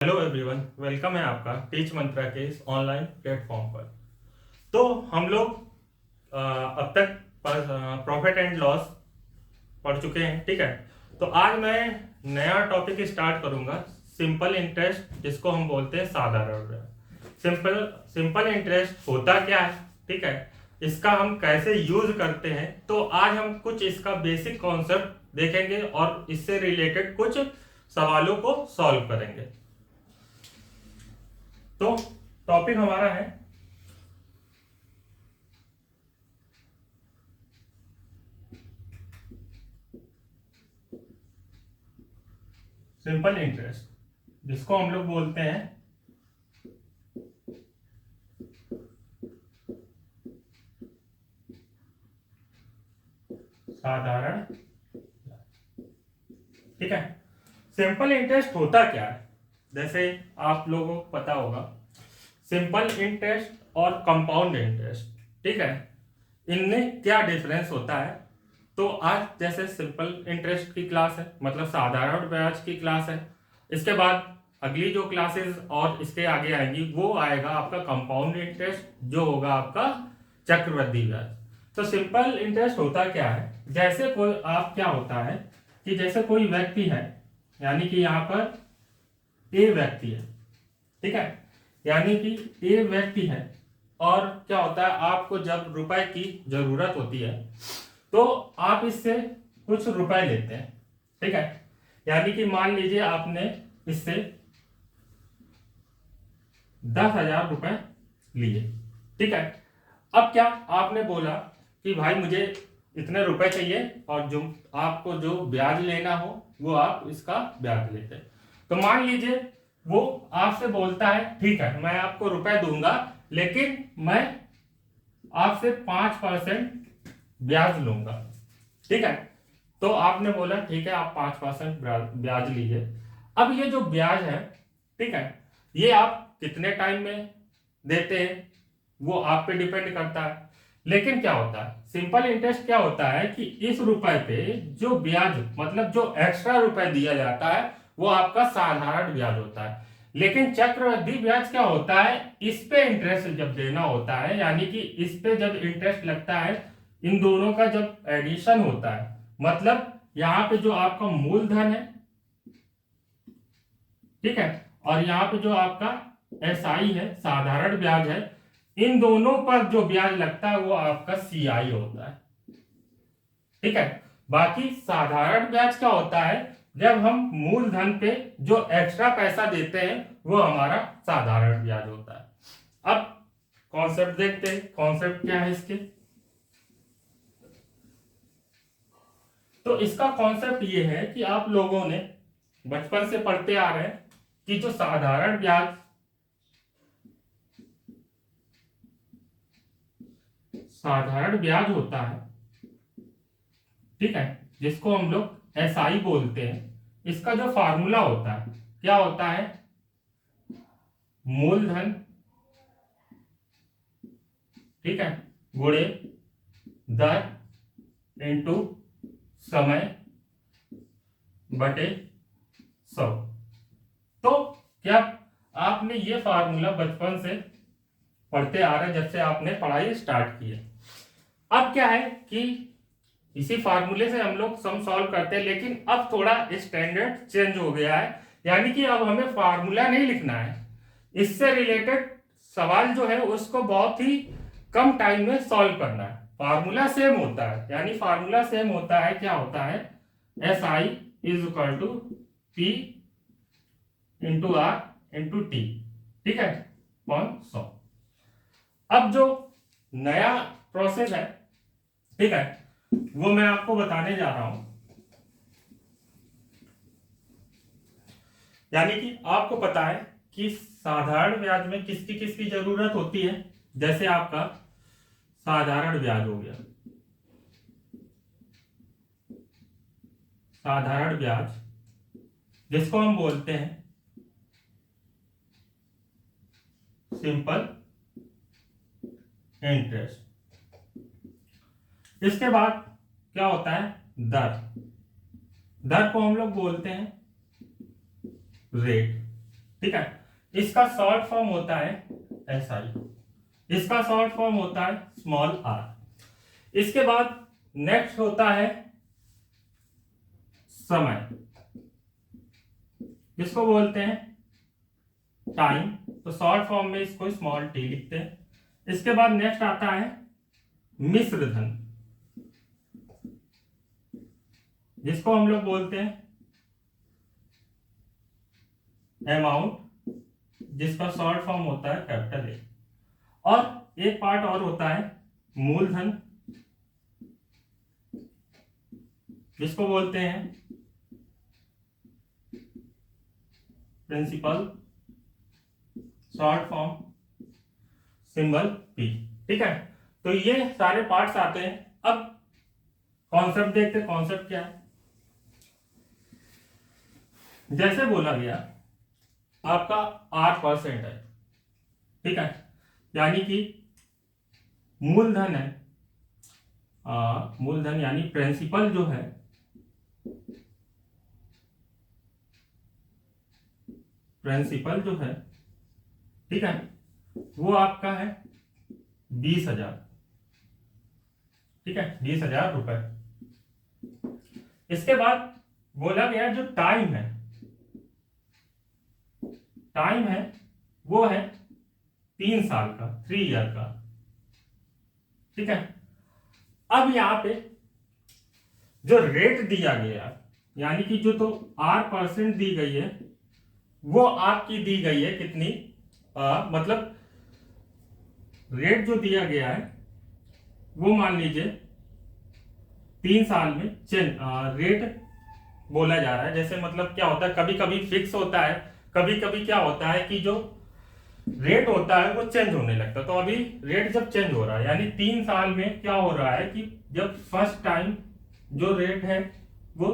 Hello everyone, welcome है आपका teach मंत्रा के इस ऑनलाइन प्लेटफॉर्म पर। तो हम लोग अब तक प्रॉफिट एंड लॉस पढ़ चुके हैं, ठीक है। तो आज मैं नया टॉपिक स्टार्ट करूंगा, सिंपल इंटरेस्ट, जिसको हम बोलते हैं साधारण ब्याज। सिंपल सिंपल इंटरेस्ट होता क्या है, ठीक है, इसका हम कैसे यूज करते हैं। तो आज हम कुछ इसका बेसिक कॉन्सेप्ट देखेंगे और इससे रिलेटेड कुछ सवालों को सॉल्व करेंगे। तो टॉपिक हमारा है सिंपल इंटरेस्ट, जिसको हम लोग बोलते हैं साधारण, ठीक है। सिंपल इंटरेस्ट होता क्या है, जैसे आप लोगों को पता होगा, सिंपल इंटरेस्ट और कंपाउंड इंटरेस्ट, ठीक है, इनमें क्या डिफरेंस होता है। तो आज जैसे सिंपल इंटरेस्ट की क्लास है, मतलब साधारण ब्याज की क्लास है। इसके बाद अगली जो क्लासेस और इसके आगे आएंगी वो आएगा आपका कंपाउंड इंटरेस्ट, जो होगा आपका चक्रवृद्धि ब्याज। तो सिंपल इंटरेस्ट होता क्या है, जैसे कोई आप क्या होता है कि जैसे कोई व्यक्ति है, यानी कि यहाँ पर ए व्यक्ति है, ठीक है, यानी कि ए व्यक्ति है, और क्या होता है, आपको जब रुपए की जरूरत होती है तो आप इससे कुछ रुपए लेते हैं, ठीक है। यानी कि मान लीजिए आपने इससे 10,000 रुपए लिए, ठीक है। अब क्या आपने बोला कि भाई मुझे इतने रुपए चाहिए, और जो आपको जो ब्याज लेना हो वो आप इसका ब्याज लेते हैं। तो मान लीजिए वो आपसे बोलता है, ठीक है, मैं आपको रुपए दूंगा, लेकिन मैं आपसे 5% ब्याज लूंगा, ठीक है। तो आपने बोला ठीक है, आप 5% ब्याज लीजिए। अब ये जो ब्याज है, ठीक है, ये आप कितने टाइम में देते हैं वो आप पे डिपेंड करता है। लेकिन क्या होता है, सिंपल इंटरेस्ट क्या होता है कि इस रुपए पे जो ब्याज, मतलब जो एक्स्ट्रा रुपए दिया जाता है वो आपका साधारण ब्याज होता है। लेकिन चक्रवृद्धि ब्याज क्या होता है, इस पे इंटरेस्ट जब देना होता है, यानी कि इस पे जब इंटरेस्ट लगता है, इन दोनों का जब एडिशन होता है, मतलब यहाँ पे जो आपका मूलधन है, ठीक है, और यहाँ पे जो आपका एसआई है, साधारण ब्याज है, इन दोनों पर जो ब्याज लगता है वो आपका सीआई होता है, ठीक है। बाकी साधारण ब्याज क्या होता है, जब हम मूलधन पे जो एक्स्ट्रा पैसा देते हैं वो हमारा साधारण ब्याज होता है। अब कॉन्सेप्ट देखते हैं, कॉन्सेप्ट क्या है इसके। तो इसका कॉन्सेप्ट ये है कि आप लोगों ने बचपन से पढ़ते आ रहे हैं कि जो साधारण ब्याज होता है, ठीक है, जिसको हम लोग एसआई बोलते हैं, इसका जो फार्मूला होता है क्या होता है, मूलधन, ठीक है, गुणे दर इंटू समय बटे 100। तो क्या आपने ये फार्मूला बचपन से पढ़ते आ रहे, जब से आपने पढ़ाई स्टार्ट की है। अब क्या है कि इसी फार्मूले से हम लोग सम सॉल्व करते हैं, लेकिन अब थोड़ा स्टैंडर्ड चेंज हो गया है, यानी कि अब हमें फार्मूला नहीं लिखना है, इससे रिलेटेड सवाल जो है उसको बहुत ही कम टाइम में सॉल्व करना है। फार्मूला सेम होता है, यानी फार्मूला सेम होता है, क्या होता है, S I is equal to P into R into T, ठीक है, 100। अब जो नया प्रोसेस है, ठीक है, वो मैं आपको बताने जा रहा हूं। यानी कि आपको पता है कि साधारण ब्याज में किसकी किसकी जरूरत होती है, जैसे आपका साधारण ब्याज हो गया, साधारण ब्याज जिसको हम बोलते हैं सिंपल इंटरेस्ट। इसके बाद क्या होता है, दर, दर को हम लोग बोलते हैं रेट, ठीक है। इसका शॉर्ट फॉर्म होता है SI, इसका शॉर्ट फॉर्म होता है स्मॉल r। इसके बाद नेक्स्ट होता है समय, जिसको बोलते हैं टाइम, तो शॉर्ट फॉर्म में इसको स्मॉल t लिखते हैं। इसके बाद नेक्स्ट आता है मिश्र धन, जिसको हम लोग बोलते हैं अमाउंट, जिसका शॉर्ट फॉर्म होता है कैपिटल A। और एक पार्ट और होता है मूलधन, जिसको बोलते हैं principal, short form symbol P। ठीक है, तो ये सारे पार्ट्स आते हैं। अब कॉन्सेप्ट देखते हैं, कॉन्सेप्ट क्या है। जैसे बोला गया आपका 8% है, ठीक है, यानी कि मूलधन है, मूलधन यानी प्रिंसिपल जो है, प्रिंसिपल जो है, ठीक है, वो आपका है 20,000, ठीक है, 20,000 रुपए। इसके बाद बोला गया जो टाइम है, टाइम है वो है 3 साल का, 3 ईयर का, ठीक है। अब यहां पे जो रेट दिया गया, यानी कि जो तो 8% दी गई है, वो आपकी दी गई है कितनी, मतलब रेट जो दिया गया है वो मान लीजिए 3 साल में रेट बोला जा रहा है। जैसे मतलब क्या होता है, कभी कभी फिक्स होता है, कभी कभी क्या होता है कि जो रेट होता है वो चेंज होने लगता है। तो अभी रेट जब चेंज हो रहा है, यानी 3 साल में क्या हो रहा है कि जब फर्स्ट टाइम जो रेट है वो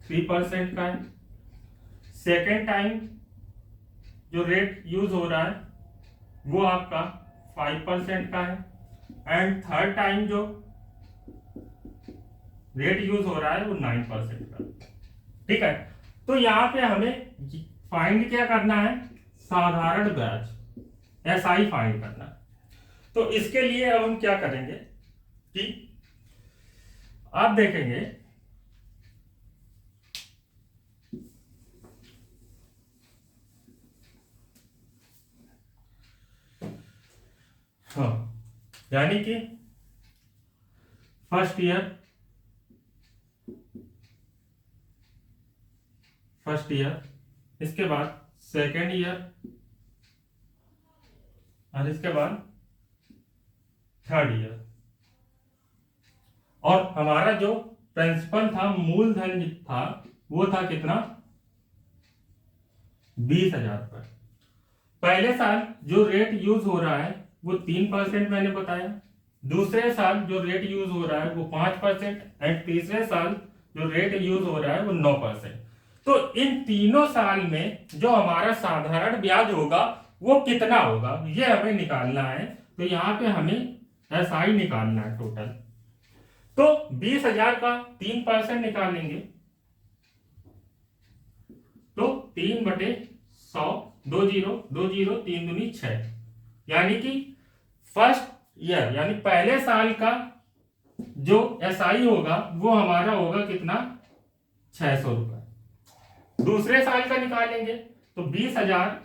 3% का है, सेकेंड टाइम जो रेट यूज हो रहा है वो आपका 5% का है, एंड थर्ड टाइम जो रेट यूज हो रहा है वो 9% का, ठीक है। तो यहां पे हमें फाइंड क्या करना है, साधारण ब्याज, SI फाइंड करना है। तो इसके लिए अब हम क्या करेंगे कि आप देखेंगे हाँ, यानी कि फर्स्ट ईयर, इसके बाद सेकेंड ईयर, और इसके बाद थर्ड ईयर। और हमारा जो प्रिंसिपल था, मूलधन था, वो था कितना, 20,000 रुपए। पहले साल जो रेट यूज हो रहा है वो 3% मैंने बताया, दूसरे साल जो रेट यूज हो रहा है वो 5%, एंड तीसरे साल जो रेट यूज हो रहा है वो 9%। तो इन तीनों साल में जो हमारा साधारण ब्याज होगा वो कितना होगा, ये हमें निकालना है। तो यहां पे हमें SI निकालना है टोटल। तो 20,000 का 3% निकालेंगे, तो 3/100, 2 0 3 दूनी 6, यानी कि फर्स्ट ईयर यानी पहले साल का जो SI होगा वो हमारा होगा कितना, 600 रुपए। दूसरे साल का निकालेंगे तो 20,000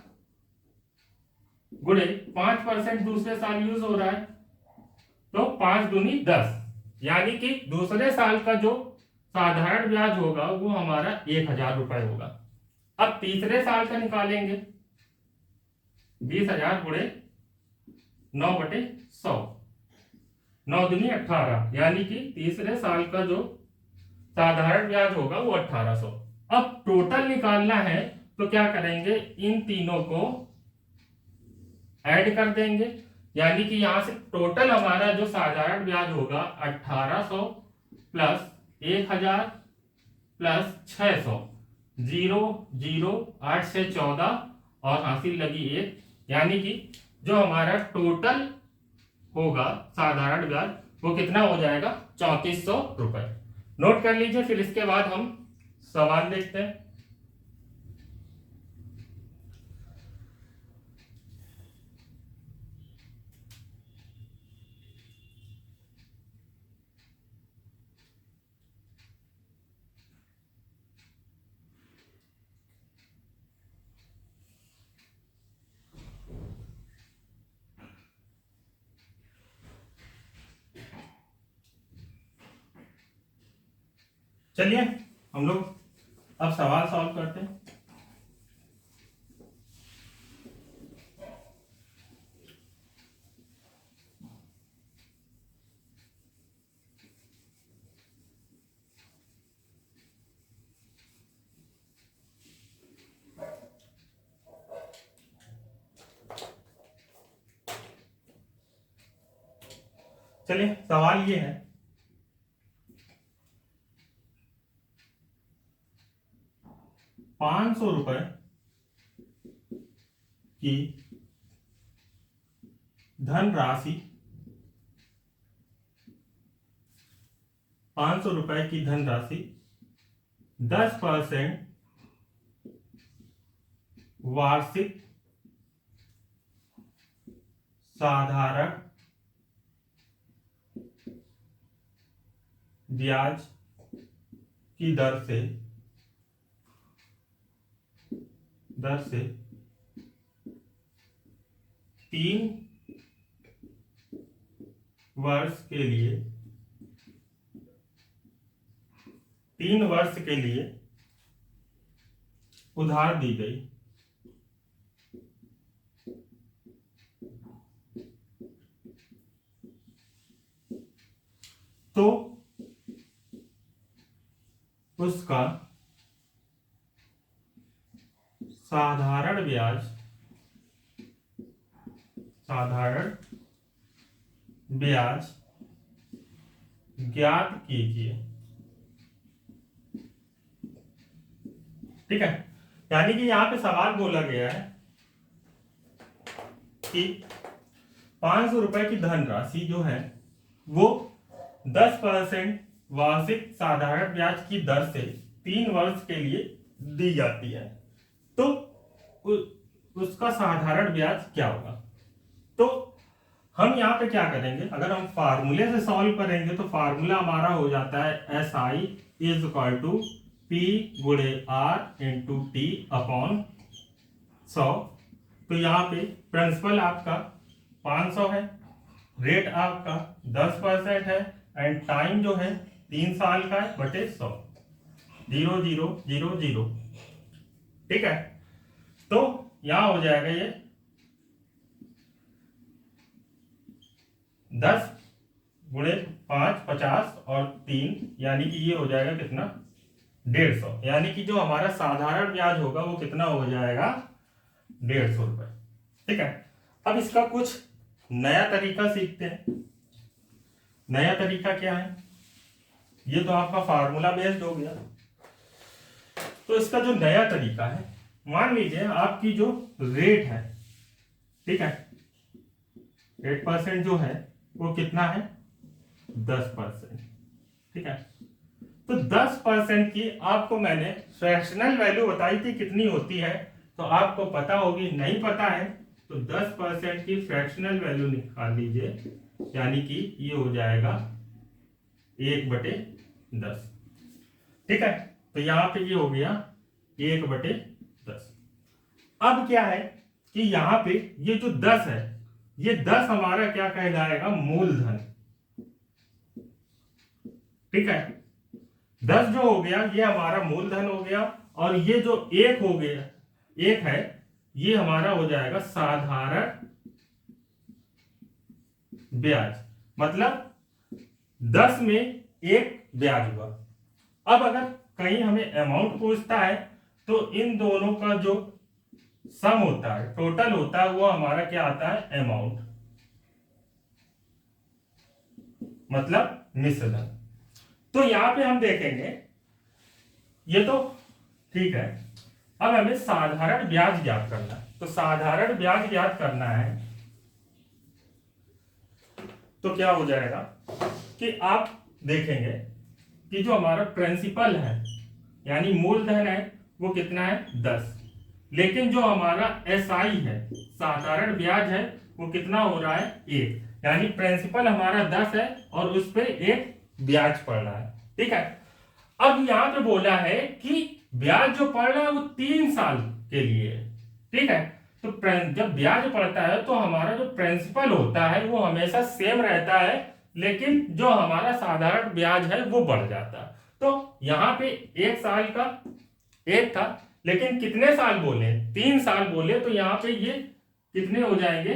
गुणे 5% दूसरे साल यूज हो रहा है, तो 5 दूनी 10, यानी कि दूसरे साल का जो साधारण ब्याज होगा वो हमारा 1,000 रुपए होगा। अब तीसरे साल का निकालेंगे, 20,000 गुणे 9/100, 9 दूनी 18, यानी कि तीसरे साल का जो साधारण ब्याज होगा वो 1,800। अब टोटल निकालना है तो क्या करेंगे, इन तीनों को ऐड कर देंगे, यानी कि यहां से टोटल हमारा जो साधारण ब्याज होगा 1,800 प्लस 1,000 प्लस 600, 0 0 8 से 14 और हासिल लगी 1, यानी कि जो हमारा टोटल होगा साधारण ब्याज वो कितना हो जाएगा, 3,400 रुपए। नोट कर लीजिए, फिर इसके बाद हम सवाल देखते हैं। चलिए हम लोग अब सवाल सॉल्व करते हैं। चलिए सवाल ये है, 500 रुपए की धनराशि, 500 रुपए की धनराशि 10% वार्षिक साधारण ब्याज की दर से 3 वर्ष के लिए 3 वर्ष के लिए उधार दी गई। तो उसका साधारण ब्याज ज्ञात कीजिए। ठीक है, यानी कि यहां पे सवाल बोला गया है कि 500 रुपए की धनराशि जो है वो 10% वार्षिक साधारण ब्याज की दर से 3 वर्ष के लिए दी जाती है। तो उसका साधारण ब्याज क्या होगा? तो हम यहाँ पे क्या करेंगे, अगर हम फार्मूले से सॉल्व करेंगे तो फार्मूला हमारा हो जाता है SI is equal to P गुणे R इंटू T अपॉन 100। तो यहाँ पे प्रिंसिपल आपका 500 है, रेट आपका 10% है एंड टाइम जो है 3 साल का है बटे 100, 0 0 0 0। ठीक है, तो यहां हो जाएगा ये 10 गुणे 5 50 और 3, यानी कि ये हो जाएगा कितना 150। यानी कि जो हमारा साधारण ब्याज होगा वो कितना हो जाएगा 150 रुपए। ठीक है, अब इसका कुछ नया तरीका सीखते हैं। नया तरीका क्या है, ये तो आपका फार्मूला बेस्ड हो गया। तो इसका जो नया तरीका है, मान लीजिए आपकी जो रेट है, ठीक है, 8% जो है वो कितना है 10%। ठीक है, तो 10% की आपको मैंने फ्रैक्शनल वैल्यू बताई थी कितनी होती है, तो आपको पता होगी। नहीं पता है तो 10% की फ्रैक्शनल वैल्यू निकाल लीजिए, यानी कि ये हो जाएगा 1/10। ठीक है, तो यहां पे ये हो गया 1/10। अब क्या है कि यहां पे ये जो 10 है, ये 10 हमारा क्या कहलाएगा मूलधन। ठीक है, 10 जो हो गया ये हमारा मूलधन हो गया, और ये जो 1 हो गया, 1 है, ये हमारा हो जाएगा साधारण ब्याज। मतलब 10 में 1 ब्याज हुआ। अब अगर कहीं हमें अमाउंट पूछता है तो इन दोनों का जो सम होता है, टोटल होता है, वो हमारा क्या आता है अमाउंट, मतलब मिश्रधन। तो यहां पे हम देखेंगे, ये तो ठीक है। अब हमें साधारण ब्याज ज्ञात करना है। तो साधारण ब्याज ज्ञात करना है तो क्या हो जाएगा कि आप देखेंगे कि जो हमारा प्रिंसिपल है यानी मूलधन है वो कितना है 10, लेकिन जो हमारा SI है साधारण ब्याज है वो कितना हो रहा है 1, यानी प्रिंसिपल हमारा 10 है और उस पे 1 ब्याज पड़ रहा है। ठीक है, अब यहां पे बोला है कि ब्याज जो पड़ रहा है वो 3 साल के लिए है। ठीक है, तो जब ब्याज पड़ता है तो हमारा जो प्रिंसिपल होता है वो हमेशा सेम रहता है, लेकिन जो हमारा साधारण ब्याज है वो बढ़ जाता है। तो यहाँ पे 1 साल का 1 था, लेकिन कितने साल बोले, 3 साल बोले, तो यहाँ पे ये कितने हो जाएंगे,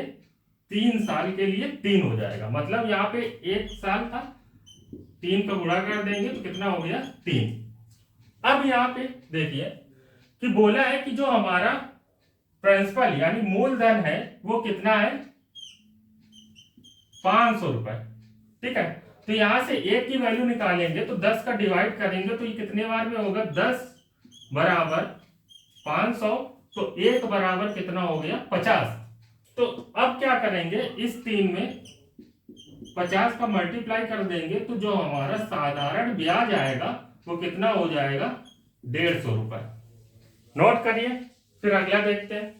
3 साल के लिए 3 हो जाएगा। मतलब यहाँ पे 1 साल था, 3 का गुणा कर देंगे तो कितना हो गया, 3। अब यहाँ पे देखिए कि बोला है कि जो हमारा प्रिंसिपल यानी मूलधन है वो कितना है, 500 रुपए। ठीक है, तो यहां से 1 की वैल्यू निकालेंगे तो 10 का डिवाइड करेंगे तो ये कितने बार में होगा, 10 बराबर 500, तो 1 बराबर कितना हो गया, 50। तो अब क्या करेंगे, इस 3 में 50 का मल्टीप्लाई कर देंगे तो जो हमारा साधारण ब्याज आएगा वो कितना हो जाएगा, 150 रुपए। नोट करिए, फिर अगला देखते हैं।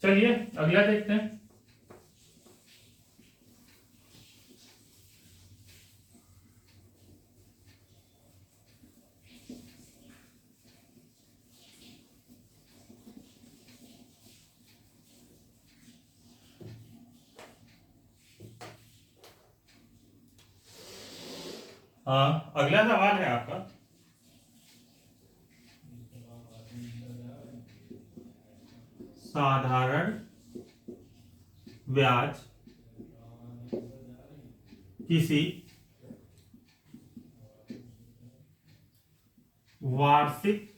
चलिए अगला देखते हैं। हाँ, अगला सवाल है आपका, साधारण ब्याज किसी वार्षिक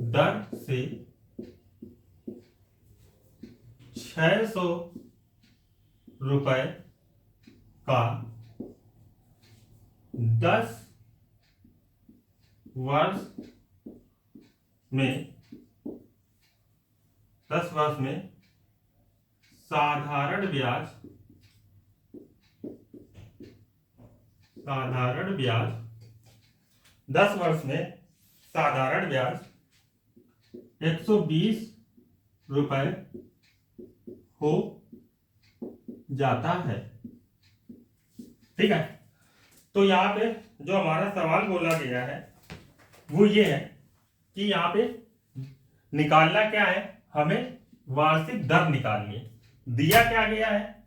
दर से 600 रुपए का 10 वर्ष में साधारण ब्याज 10 वर्ष में साधारण ब्याज 120 रुपए हो जाता है। ठीक है, तो यहाँ पे जो हमारा सवाल बोला गया है वो ये है कि यहाँ पे निकालना क्या है, हमें वार्षिक दर निकालनी है। दिया क्या गया है,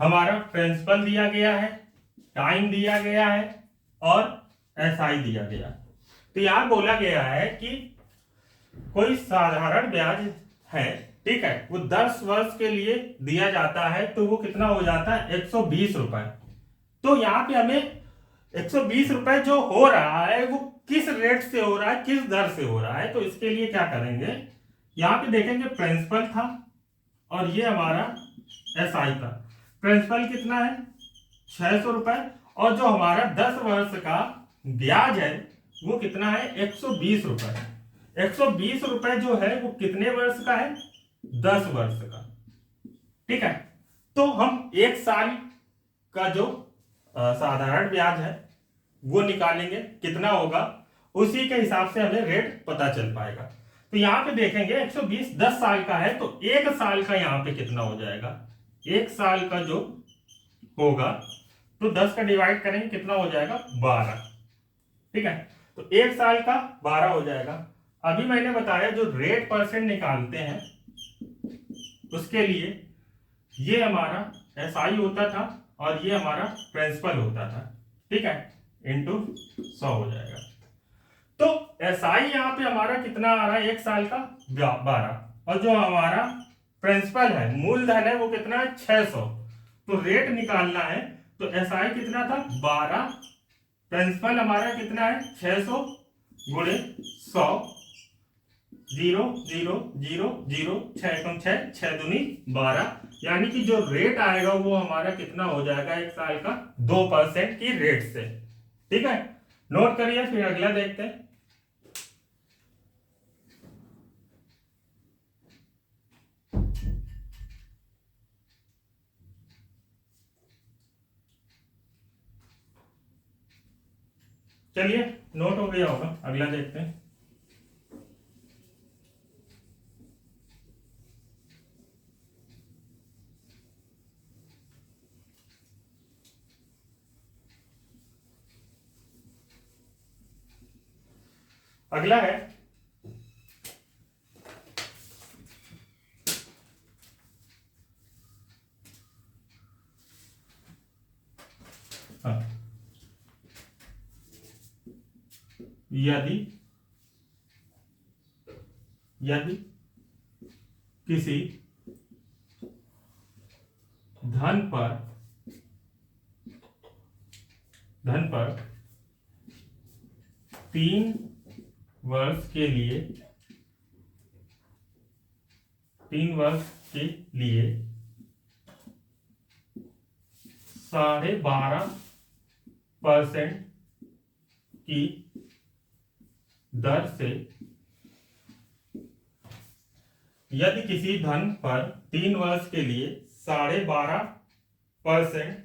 हमारा प्रिंसिपल दिया गया है, टाइम दिया गया है और एसआई दिया गया है। तो यहाँ बोला गया है कि कोई साधारण ब्याज है, ठीक है, वो 10 वर्ष के लिए दिया जाता है, तो वो कितना हो जाता है, 120 रुपए। तो यहाँ पे हमें 120 रुपए जो हो रहा है वो किस रेट से हो रहा है, किस दर से हो रहा है। तो इसके लिए क्या करेंगे, यहाँ पे देखेंगे प्रिंसिपल था और ये हमारा एसआई था। प्रिंसिपल कितना है, 600 रुपए, और जो हमारा 10 वर्ष का ब्याज है वो कितना है, 120 रुपए। 120 रुपए जो है वो कितने वर्ष का है, 10 वर्ष का। ठीक है, तो हम 1 साल का जो साधारण ब्याज है वो निकालेंगे, कितना होगा, उसी के हिसाब से हमें रेट पता चल पाएगा। तो यहाँ पे देखेंगे 120 10 साल का है, तो 1 साल का यहाँ पे कितना हो जाएगा, 1 साल का जो होगा तो 10 का डिवाइड करेंगे कितना हो जाएगा, 12। ठीक है, तो 1 साल का 12 हो जाएगा। अभी मैंने बताया जो रेट परसेंट निकालते हैं उसके लिए ये हमारा एसआई होता था और ये हमारा प्रिंसिपल होता था। ठीक है, इंटू 100 हो जाएगा। तो एसआई यहाँ पे हमारा कितना आ रहा है, 1 साल का 12, और जो हमारा प्रिंसिपल है, मूलधन है, वो कितना है, 600। तो रेट निकालना है तो एसआई कितना था, 12, प्रिंसिपल हमारा कितना है, 600 गुणे 100, 0 0 0 0, 6 6 दूनी 12, यानी कि जो रेट आएगा वो हमारा कितना हो जाएगा, 1 साल का 2% की रेट से। ठीक है, नोट करिए, फिर अगला देखते हैं। चलिए नोट हो गया होगा, अगला देखते हैं। अगला है हाँ, यदि यदि किसी धन पर 3 वर्ष के लिए 12.5% की दर से, यदि किसी धन पर 3 वर्ष के लिए 12.5%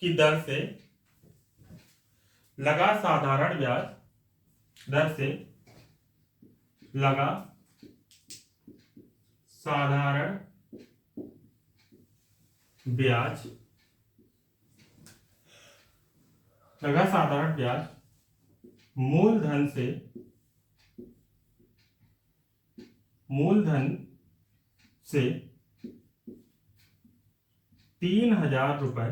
की दर से लगा साधारण ब्याज मूलधन से 3,000 रुपए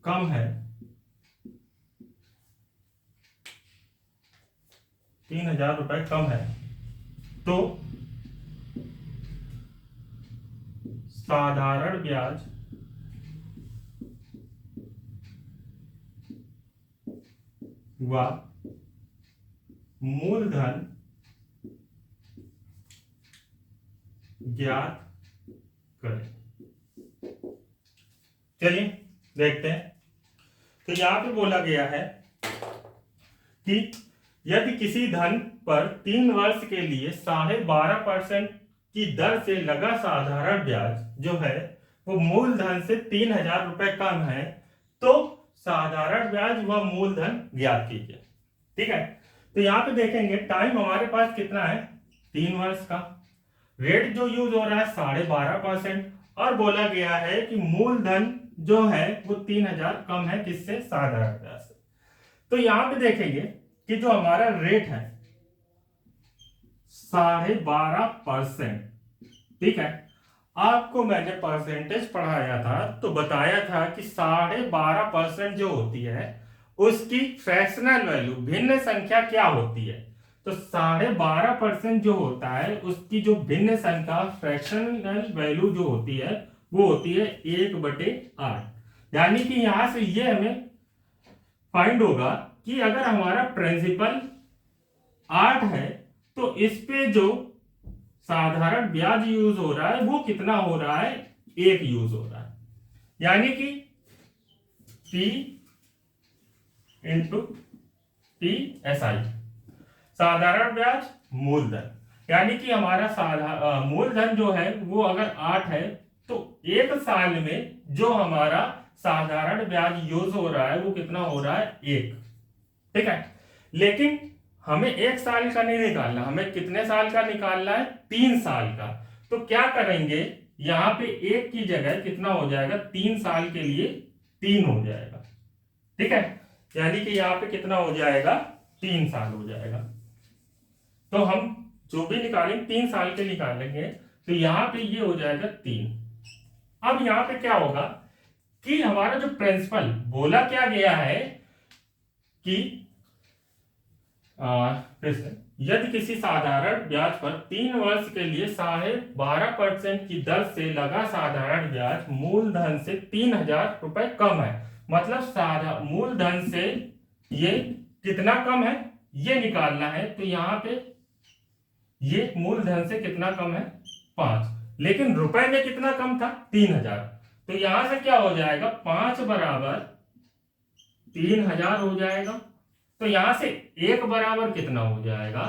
कम है, 3,000 रुपए कम है, तो साधारण ब्याज व मूलधन ज्ञात करें। चलिए देखते हैं। तो यहां पे बोला गया है कि यदि किसी धन पर 3 वर्ष के लिए 12.5% की दर से लगा साधारण ब्याज जो है वो मूलधन से 3,000 रुपए कम है, तो साधारण ब्याज व मूलधन ज्ञात कीजिए। ठीक है, तो यहां पे देखेंगे टाइम हमारे पास कितना है, 3 वर्ष का। रेट जो यूज हो रहा है 12.5%, और बोला गया है कि मूलधन जो है वो 3,000 कम है, किससे, साधारण ब्याज से। तो यहां पे देखेंगे कि जो हमारा रेट है 12.5%, ठीक है। आपको मैंने परसेंटेज पढ़ाया था तो बताया था कि 12.5% जो होती है उसकी फ्रैक्शनल वैल्यू, भिन्न संख्या क्या होती है। तो 12.5% जो होता है उसकी जो भिन्न संख्या, फ्रैक्शनल वैल्यू जो होती है वो होती है 1/8। यानी कि यहां से ये हमें फाइंड होगा कि अगर हमारा प्रिंसिपल 8 है तो इस पे जो साधारण ब्याज यूज हो रहा है वो कितना हो रहा है, 1 यूज हो रहा है। यानी कि P इंटू PSI, साधारण ब्याज मूलधन। यानी कि हमारा मूलधन जो है वो अगर 8 है तो 1 साल में जो हमारा साधारण ब्याज यूज हो रहा है वो कितना हो रहा है, 1। ठीक है, लेकिन हमें 1 साल का नहीं निकालना, हमें कितने साल का निकालना है, 3 साल का। तो क्या करेंगे, यहां पे 1 की जगह कितना हो जाएगा, 3 साल के लिए 3 हो जाएगा। ठीक है, यानी कि यहां पे कितना हो जाएगा, 3 साल हो जाएगा। तो हम जो भी निकालेंगे 3 साल के निकालेंगे, तो यहां पे ये हो जाएगा 3। अब यहां पे क्या होगा कि हमारा जो प्रिंसिपल बोला क्या गया है कि यदि किसी साधारण ब्याज पर 3 वर्ष के लिए 12.5% की दर से लगा साधारण ब्याज मूलधन से 3,000 रुपए कम है, मतलब मूलधन से ये कितना कम है ये निकालना है। तो यहां पे ये मूलधन से कितना कम है, 5, लेकिन रुपए में कितना कम था, 3,000। तो यहां से क्या हो जाएगा, 5 बराबर 3,000 हो जाएगा। तो यहां से 1 बराबर कितना हो जाएगा,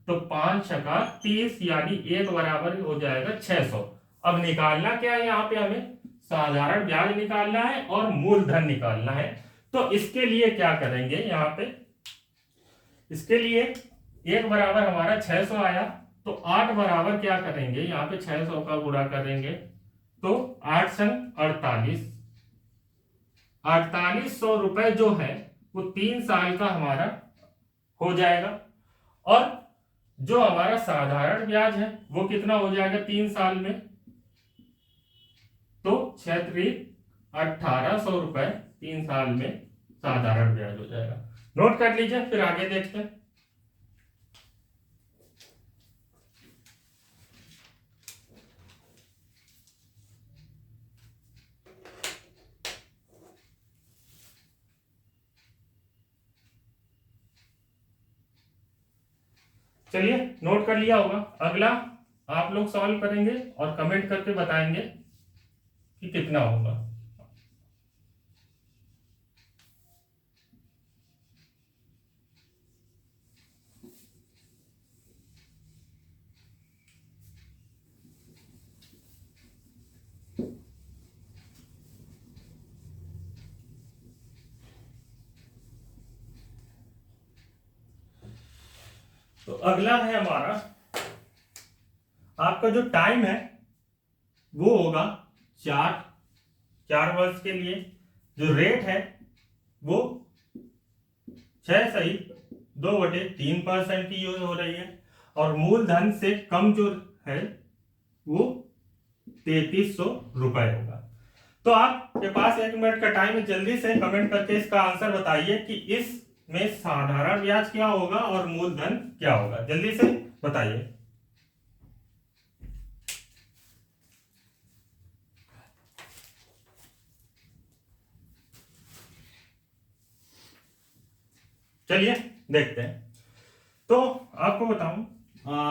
तो 5 छका 30, यानी 1 बराबर हो जाएगा 600। अब निकालना क्या है, यहाँ पे हमें साधारण ब्याज निकालना है और मूलधन निकालना है। तो इसके लिए क्या करेंगे, यहाँ पे इसके लिए 1 बराबर हमारा 600 आया, तो 8 बराबर क्या करेंगे, यहाँ पे 600 का गुणा करेंगे तो 8 संग 48, 4800 रुपए जो है वो 3 साल का हमारा हो जाएगा। और जो हमारा साधारण ब्याज है वो कितना हो जाएगा 3 साल में, तो 1800 रुपए 3 साल में साधारण ब्याज हो जाएगा। नोट कर लीजिए, फिर आगे देखते हैं। चलिए नोट कर लिया होगा। अगला आप लोग सॉल्व करेंगे और कमेंट करके बताएंगे कि कितना होगा। तो अगला है हमारा, आपका जो टाइम है वो होगा 4 वर्ष के लिए। जो रेट है वो 6.2/3% की यूज हो रही है। और मूलधन से कम जो है वो 3300 रुपए होगा। तो आपके पास 1 मिनट का टाइम है, जल्दी से कमेंट करके इसका आंसर बताइए कि इसमें साधारण ब्याज क्या होगा और मूलधन क्या होगा। जल्दी से बताइए। चलिए देखते हैं। तो आपको बताऊं,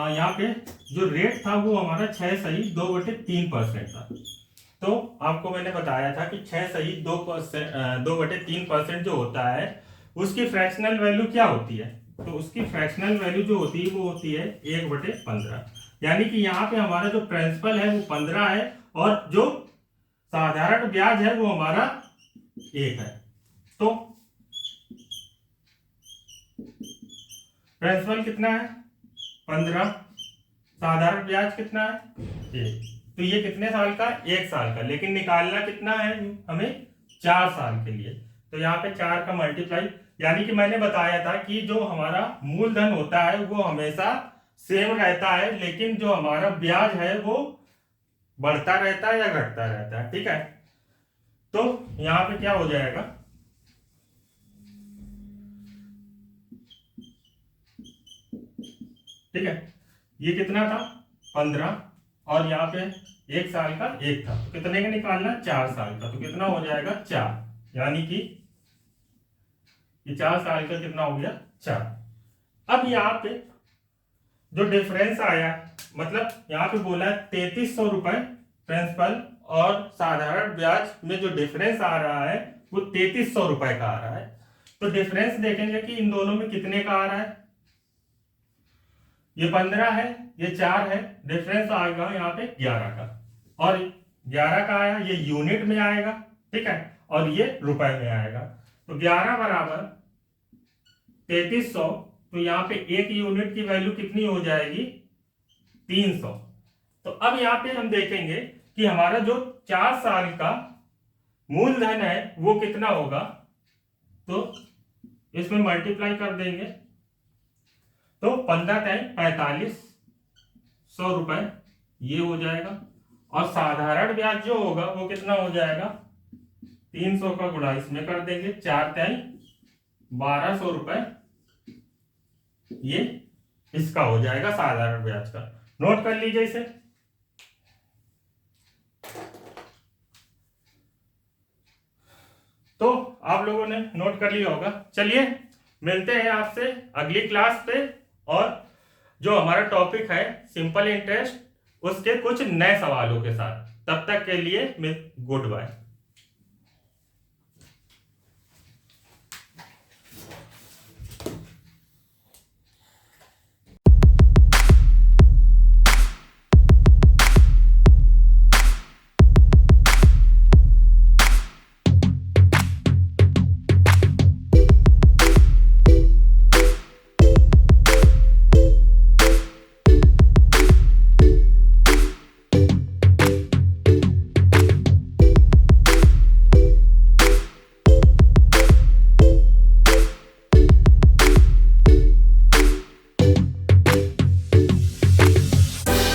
यहाँ पे जो रेट था वो हमारा 6.2/3% था। तो आपको मैंने बताया था कि 6.2/3% जो होता है उसकी फ्रैक्शनल वैल्यू क्या होती है। तो उसकी फ्रैक्शनल वैल्यू जो होती है वो होती है 1/15। यानी कि यहाँ पे हमारा जो प्रिंसिपल है वो 15 है और जो साधारण ब्याज है वो हमारा 1 है। तो प्रिंसिपल कितना है 15, साधारण ब्याज कितना है 1। तो ये कितने साल का 1 साल का, लेकिन निकालना कितना है हमें 4 साल के लिए। तो यहाँ पे 4 का मल्टीप्लाई, यानी कि मैंने बताया था कि जो हमारा मूलधन होता है वो हमेशा सेम रहता है, लेकिन जो हमारा ब्याज है वो बढ़ता रहता है या घटता रहता है। ठीक है, तो यहाँ पे क्या हो जाएगा, ठीक है, ये कितना था 15 और यहाँ पे 1 साल का 1 था, तो कितने का निकालना 4 साल का, तो कितना हो जाएगा 4, यानी कि ये 4 साल का कितना हो गया 4। अब यहाँ पे जो डिफरेंस आया, मतलब यहाँ पे बोला है 3300 रुपए प्रिंसिपल और साधारण ब्याज में जो डिफरेंस आ रहा है वो 3300 रुपए का आ रहा है। तो डिफरेंस देखेंगे कि इन दोनों में कितने का आ रहा है। ये 15 है, ये 4 है, डिफरेंस आएगा यहाँ पे 11 का, और 11 का आया, ये यूनिट में आएगा, ठीक है, और ये रुपए में आएगा। तो 11 बराबर 3300, तो यहाँ पे एक यूनिट की वैल्यू कितनी हो जाएगी 300। तो अब यहाँ पे हम देखेंगे कि हमारा जो 4 साल का मूलधन है वो कितना होगा, तो इसमें मल्टीप्लाई कर देंगे, तो 15 टाइम 4500 रुपए ये हो जाएगा। और साधारण ब्याज जो होगा वो कितना हो जाएगा 300 का गुणा इसमें कर देंगे, 4 टाइम 1200 रुपए ये इसका हो जाएगा साधारण ब्याज का। नोट कर लीजिए इसे। तो आप लोगों ने नोट कर लिया होगा। चलिए मिलते हैं आपसे अगली क्लास पे, और जो हमारा टॉपिक है सिंपल इंटरेस्ट उसके कुछ नए सवालों के साथ। तब तक के लिए गुड बाय।